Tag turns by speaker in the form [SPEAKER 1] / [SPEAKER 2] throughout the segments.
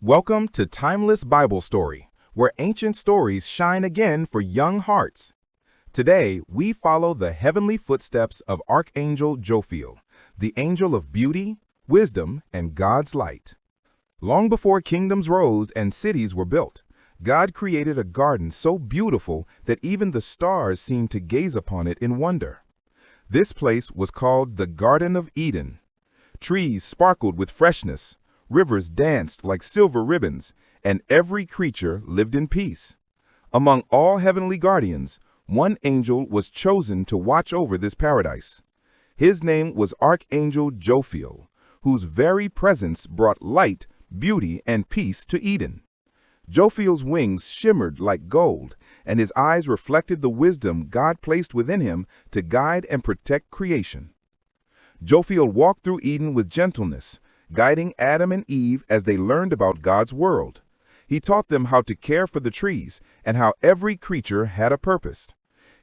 [SPEAKER 1] Welcome to Timeless Bible Story, where ancient stories shine again for young hearts. Today, we follow the heavenly footsteps of Archangel Jophiel, the angel of beauty, wisdom, and God's light. Long before kingdoms rose and cities were built, God created a garden so beautiful that even the stars seemed to gaze upon it in wonder. This place was called the Garden of Eden. Trees sparkled with freshness, rivers danced like silver ribbons, and every creature lived in peace. Among all heavenly guardians, one angel was chosen to watch over this paradise. His name was Archangel Jophiel, whose very presence brought light, beauty, and peace to Eden. Jophiel's wings shimmered like gold, and his eyes reflected the wisdom God placed within him to guide and protect creation. Jophiel walked through Eden with gentleness, guiding Adam and Eve as they learned about God's world. He taught them how to care for the trees and how every creature had a purpose.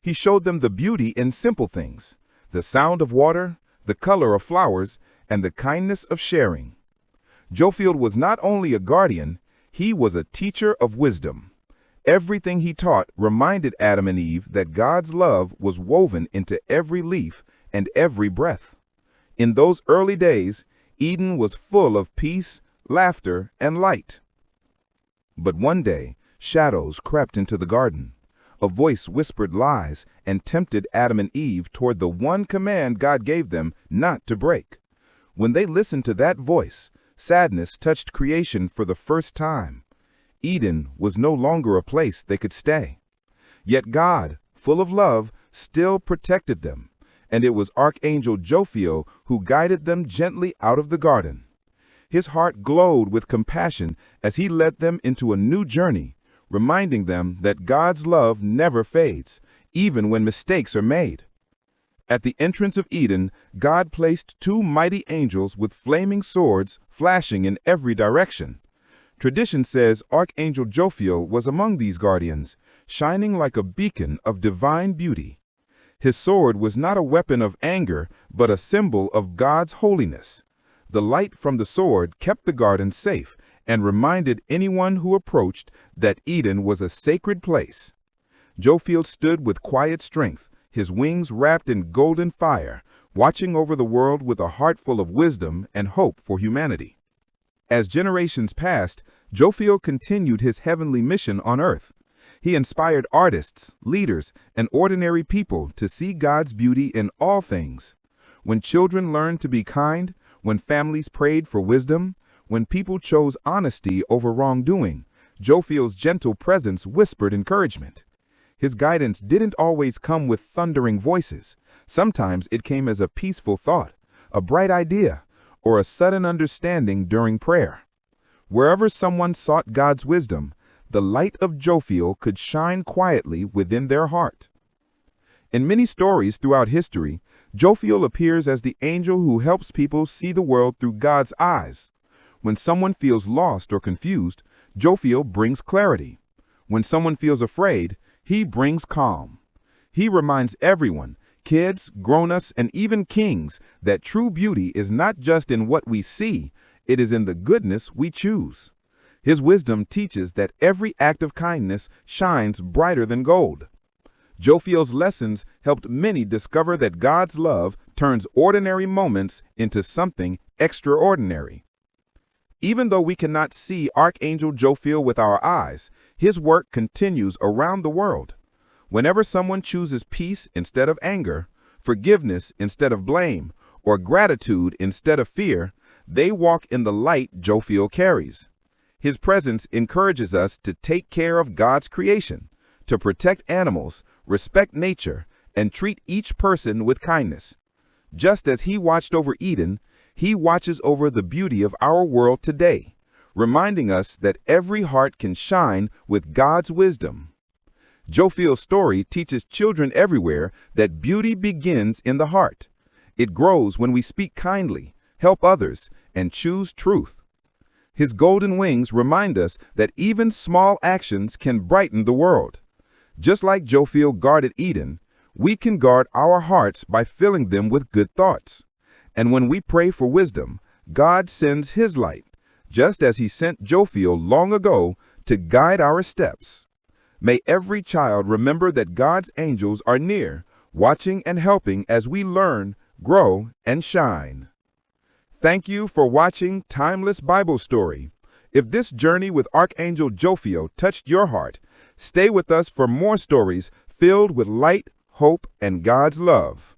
[SPEAKER 1] He showed them the beauty in simple things, the sound of water, the color of flowers, and the kindness of sharing. Jophiel was not only a guardian, he was a teacher of wisdom. Everything he taught reminded Adam and Eve that God's love was woven into every leaf and every breath. In those early days, Eden was full of peace, laughter, and light. But one day, shadows crept into the garden. A voice whispered lies and tempted Adam and Eve toward the one command God gave them not to break. When they listened to that voice, sadness touched creation for the first time. Eden was no longer a place they could stay. Yet God, full of love, still protected them. And it was Archangel Jophiel who guided them gently out of the garden. His heart glowed with compassion as he led them into a new journey, reminding them that God's love never fades, even when mistakes are made. At the entrance of Eden, God placed two mighty angels with flaming swords flashing in every direction. Tradition says Archangel Jophiel was among these guardians, shining like a beacon of divine beauty. His sword was not a weapon of anger, but a symbol of God's holiness. The light from the sword kept the garden safe and reminded anyone who approached that Eden was a sacred place. Jophiel stood with quiet strength, his wings wrapped in golden fire, watching over the world with a heart full of wisdom and hope for humanity. As generations passed, Jophiel continued his heavenly mission on earth. He inspired artists, leaders, and ordinary people to see God's beauty in all things. When children learned to be kind, when families prayed for wisdom, when people chose honesty over wrongdoing, Jophiel's gentle presence whispered encouragement. His guidance didn't always come with thundering voices. Sometimes it came as a peaceful thought, a bright idea, or a sudden understanding during prayer. Wherever someone sought God's wisdom, the light of Jophiel could shine quietly within their heart. In many stories throughout history, Jophiel appears as the angel who helps people see the world through God's eyes. When someone feels lost or confused, Jophiel brings clarity. When someone feels afraid, he brings calm. He reminds everyone, kids, grown-ups, and even kings, that true beauty is not just in what we see, it is in the goodness we choose. His wisdom teaches that every act of kindness shines brighter than gold. Jophiel's lessons helped many discover that God's love turns ordinary moments into something extraordinary. Even though we cannot see Archangel Jophiel with our eyes, his work continues around the world. Whenever someone chooses peace instead of anger, forgiveness instead of blame, or gratitude instead of fear, they walk in the light Jophiel carries. His presence encourages us to take care of God's creation, to protect animals, respect nature, and treat each person with kindness. Just as he watched over Eden, he watches over the beauty of our world today, reminding us that every heart can shine with God's wisdom. Jophiel's story teaches children everywhere that beauty begins in the heart. It grows when we speak kindly, help others, and choose truth. His golden wings remind us that even small actions can brighten the world. Just like Jophiel guarded Eden, we can guard our hearts by filling them with good thoughts. And when we pray for wisdom, God sends his light, just as he sent Jophiel long ago to guide our steps. May every child remember that God's angels are near, watching and helping as we learn, grow, and shine. Thank you for watching Timeless Bible Story. If this journey with Archangel Jophiel touched your heart, stay with us for more stories filled with light, hope, and God's love.